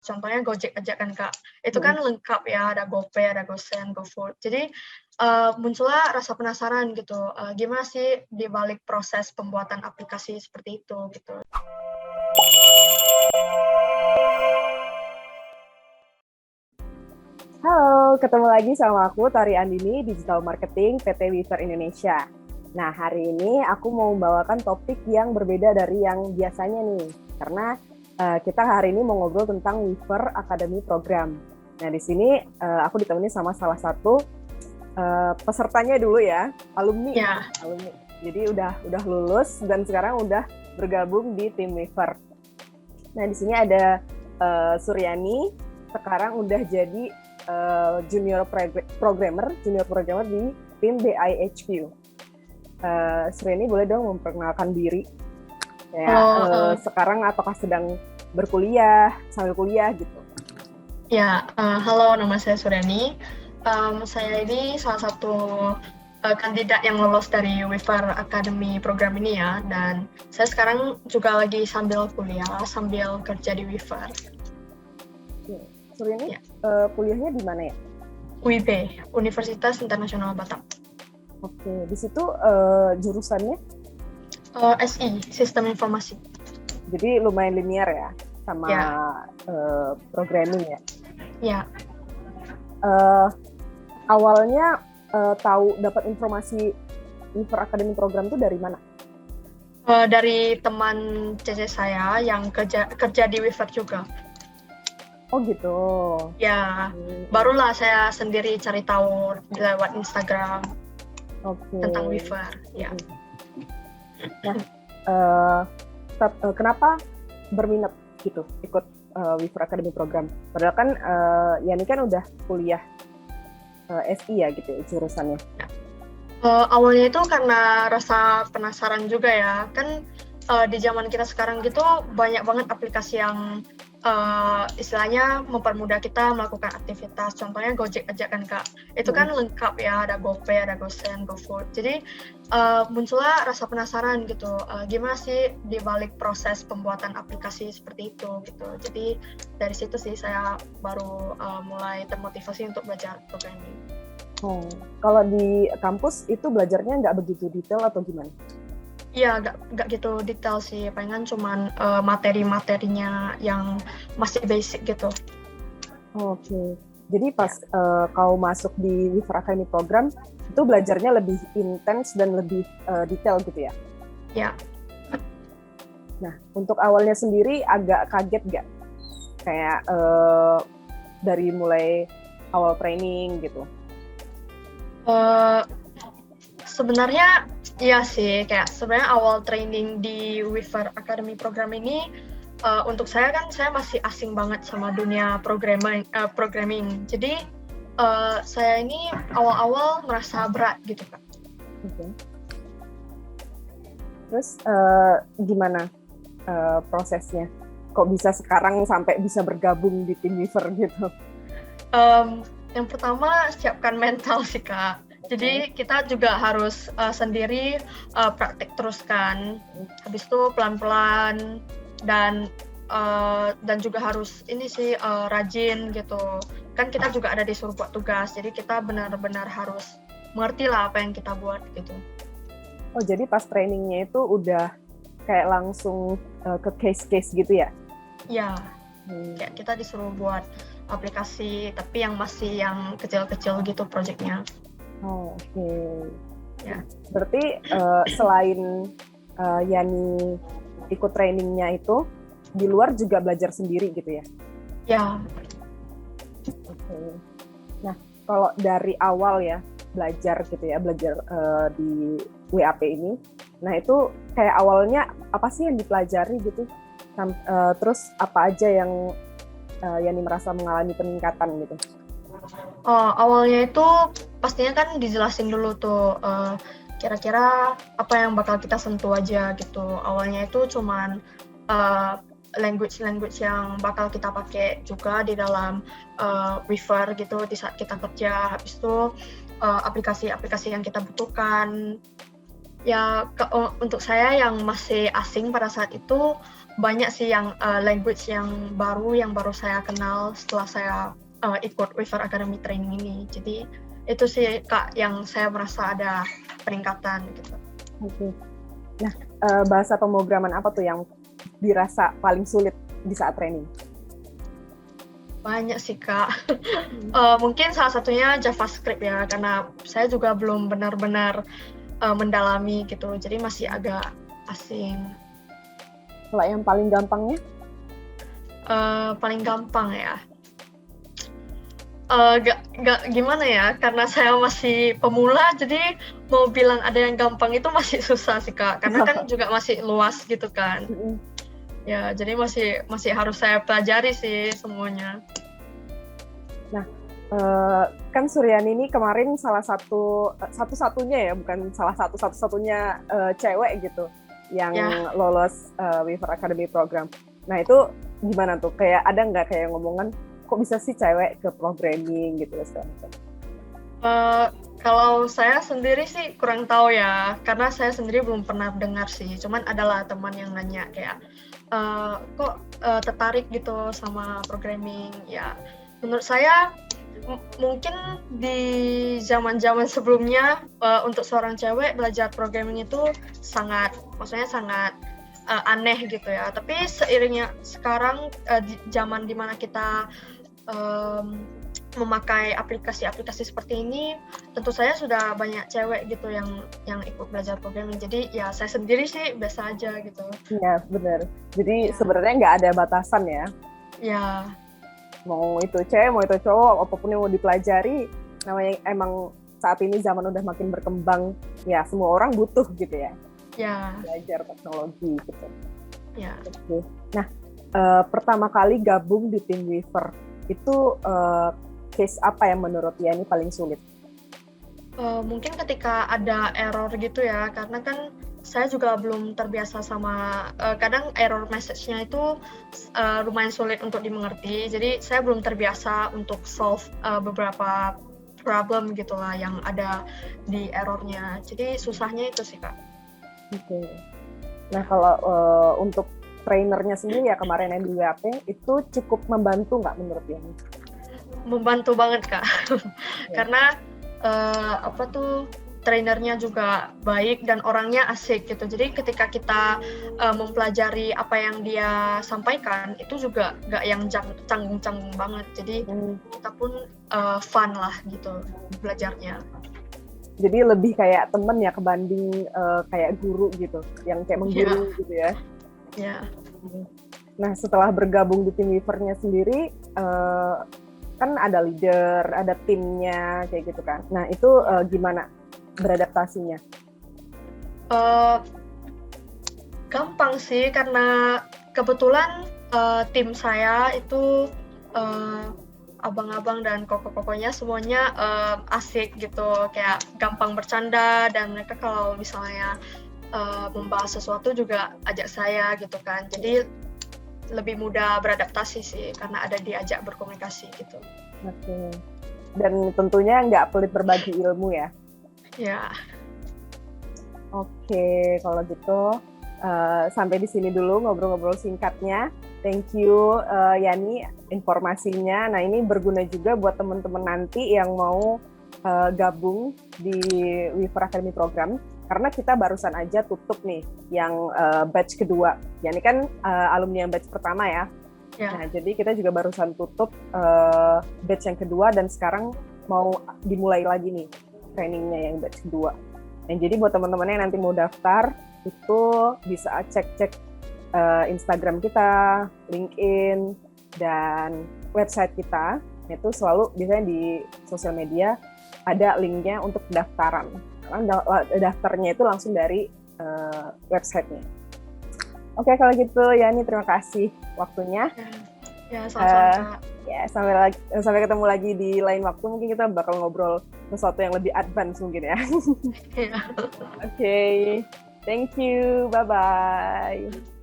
Contohnya Gojek aja kan Kak, itu Mhm. kan lengkap ya, ada GoPay, ada GoSend, GoFood. Jadi, muncullah rasa penasaran gitu, gimana sih di balik proses pembuatan aplikasi seperti itu, gitu. Halo, ketemu lagi sama aku Tari Andini, Digital Marketing PT Weaver Indonesia. Nah, hari ini aku mau membawakan topik yang berbeda dari yang biasanya nih, karena kita hari ini mau ngobrol tentang Weaver Academy Program. Nah, di sini aku ditemani sama salah satu pesertanya dulu ya, alumni. Ya. Alumni. Jadi udah lulus dan sekarang udah bergabung di tim Weaver. Nah, di sini ada Suryani, sekarang udah jadi junior programmer di tim BIHQ. Suryani boleh dong memperkenalkan diri? Sekarang apakah sedang berkuliah, sambil kuliah gitu? Ya, halo, nama saya Suryani. Saya ini salah satu kandidat yang lolos dari Weaver Academy program ini ya, dan saya sekarang juga lagi sambil kuliah, sambil kerja di Weaver. Suryani kuliahnya di mana ya? UIB, Universitas Internasional Batam. Oke, di situ jurusannya? SI, Sistem Informasi. Jadi lumayan linear ya, sama programming ya? Ya. Awalnya tahu dapat informasi Weaver Academy program itu dari mana? Dari teman CC saya yang kerja di Weaver juga. Oh gitu. Ya, barulah saya sendiri cari tahu lewat Instagram tentang Weaver. Ya. Nah, kenapa berminat gitu ikut Weaver Academy program? Padahal kan Yani kan udah kuliah SI ya gitu jurusannya. Awalnya itu karena rasa penasaran juga ya, kan di zaman kita sekarang gitu banyak banget aplikasi yang istilahnya mempermudah kita melakukan aktivitas. Contohnya Gojek aja kan Kak, itu kan lengkap ya, ada GoPay, ada GoSend, GoFood. Jadi muncullah rasa penasaran gitu, gimana sih di balik proses pembuatan aplikasi seperti itu gitu. Jadi dari situ sih saya baru mulai termotivasi untuk belajar programming. Kalau di kampus itu belajarnya nggak begitu detail atau gimana? Iya, nggak gitu detail sih, palingan cuman materi-materinya yang masih basic gitu. Oke, jadi pas kau masuk di Weaver Academy program, itu belajarnya lebih intens dan lebih detail gitu ya? Ya. Nah, untuk awalnya sendiri agak kaget nggak? Kayak dari mulai awal training gitu? Sebenarnya iya sih, kayak sebenarnya awal training di Weaver Academy program ini untuk saya kan saya masih asing banget sama dunia programming. Jadi saya ini awal-awal merasa berat gitu Kak. Okay. Terus gimana prosesnya? Kok bisa sekarang sampai bisa bergabung di tim Weaver gitu? Yang pertama siapkan mental sih Kak. Jadi kita juga harus sendiri praktik terus kan. Habis itu pelan-pelan dan juga harus ini sih rajin gitu. Kan kita juga ada disuruh buat tugas. Jadi kita benar-benar harus mengerti lah apa yang kita buat gitu. Oh, jadi pas trainingnya itu udah kayak langsung ke case-case gitu ya? Iya. Kayak kita disuruh buat aplikasi tapi yang masih yang kecil-kecil gitu proyeknya. Oh, oke. Ya. Berarti selain Yani ikut trainingnya itu, di luar juga belajar sendiri gitu ya? Ya. Oke. Nah, kalau dari awal ya belajar gitu ya, belajar di WAP ini, nah itu kayak awalnya apa sih yang dipelajari gitu? Terus apa aja yang Yani merasa mengalami peningkatan gitu? Awalnya itu pastinya kan dijelasin dulu tuh kira-kira apa yang bakal kita sentuh aja gitu. Awalnya itu cuman language yang bakal kita pakai juga di dalam Weaver gitu di saat kita kerja. Habis itu aplikasi-aplikasi yang kita butuhkan. Ya untuk saya yang masih asing pada saat itu banyak sih yang language yang baru saya kenal setelah saya ikut Weaver Academy Training ini. Jadi itu sih Kak yang saya merasa ada peningkatan gitu. Oke. Nah, bahasa pemrograman apa tuh yang dirasa paling sulit di saat training? Banyak sih Kak. Mungkin salah satunya JavaScript ya, karena saya juga belum benar-benar mendalami gitu, jadi masih agak asing. Kalau yang paling gampangnya? Paling gampang ya. Gak gimana ya, karena saya masih pemula, jadi mau bilang ada yang gampang itu masih susah sih Kak, karena kan juga masih luas gitu kan. Ya, jadi masih harus saya pelajari sih semuanya. Nah, kan Suryani ini kemarin salah satu-satunya ya, bukan salah satu-satunya cewek gitu yang lolos Weaver Academy program. Nah itu gimana tuh? Kayak ada nggak kayak ngomongan kok bisa sih cewek ke programming gitu segala macam? Kalau saya sendiri sih kurang tahu ya, karena saya sendiri belum pernah dengar sih. Cuman adalah teman yang nanya kayak kok tertarik gitu sama programming. Ya, menurut saya mungkin di zaman-zaman sebelumnya untuk seorang cewek belajar programming itu maksudnya sangat aneh gitu ya. Tapi seiringnya sekarang di zaman dimana kita memakai aplikasi-aplikasi seperti ini, tentu saya sudah banyak cewek gitu yang ikut belajar programming. Jadi ya saya sendiri sih biasa aja gitu. Iya benar. Jadi sebenarnya nggak ada batasan ya. Ya. Mau itu cewek, mau itu cowok, apapun yang mau dipelajari, namanya emang saat ini zaman udah makin berkembang, ya semua orang butuh gitu ya. Ya. Belajar teknologi gitu. Ya. Oke. Nah, pertama kali gabung di tim Weaver itu case apa yang menurut Yani paling sulit? Mungkin ketika ada error gitu ya, karena kan saya juga belum terbiasa sama kadang error message-nya itu lumayan sulit untuk dimengerti. Jadi saya belum terbiasa untuk solve beberapa problem gitulah yang ada di errornya. Jadi susahnya itu sih Kak. Oke. Nah kalau untuk trainernya sendiri ya kemarin yang di WAP itu cukup membantu nggak menurut Yani? Membantu banget Kak. Karena trainernya juga baik dan orangnya asik gitu. Jadi ketika kita mempelajari apa yang dia sampaikan itu juga nggak yang canggung-canggung banget. Jadi kita pun fun lah gitu belajarnya. Jadi lebih kayak temen ya kebanding kayak guru gitu, yang kayak mengguru gitu ya. Iya. Nah setelah bergabung di tim Weaver-nya sendiri, kan ada leader, ada timnya kayak gitu kan. Nah itu gimana beradaptasinya? Gampang sih karena kebetulan tim saya itu abang-abang dan koko-kokonya semuanya asik gitu, kayak gampang bercanda dan mereka kalau misalnya membahas sesuatu juga ajak saya gitu kan. Jadi lebih mudah beradaptasi sih karena ada diajak berkomunikasi gitu. Oke. Dan tentunya nggak pelit berbagi ilmu ya? Ya. Oke, kalau gitu sampai di sini dulu ngobrol-ngobrol singkatnya. Thank you Yani informasinya. Nah ini berguna juga buat teman-teman nanti yang mau gabung di Weaver Academy Program. Karena kita barusan aja tutup nih yang batch kedua. Yani kan alumni yang batch pertama ya. Nah, jadi kita juga barusan tutup batch yang kedua dan sekarang mau dimulai lagi nih trainingnya yang batch kedua. Dan jadi buat teman-teman yang nanti mau daftar itu bisa cek-cek Instagram kita, LinkedIn, dan website kita. Itu selalu biasanya di sosial media ada linknya untuk pendaftaran. Karena daftarnya itu langsung dari websitenya. Oke, kalau gitu Yani terima kasih waktunya. Ya, sama-sama. Ya, sampai ketemu lagi di lain waktu. Mungkin kita bakal ngobrol sesuatu yang lebih advance mungkin ya. Oke, thank you. Bye-bye.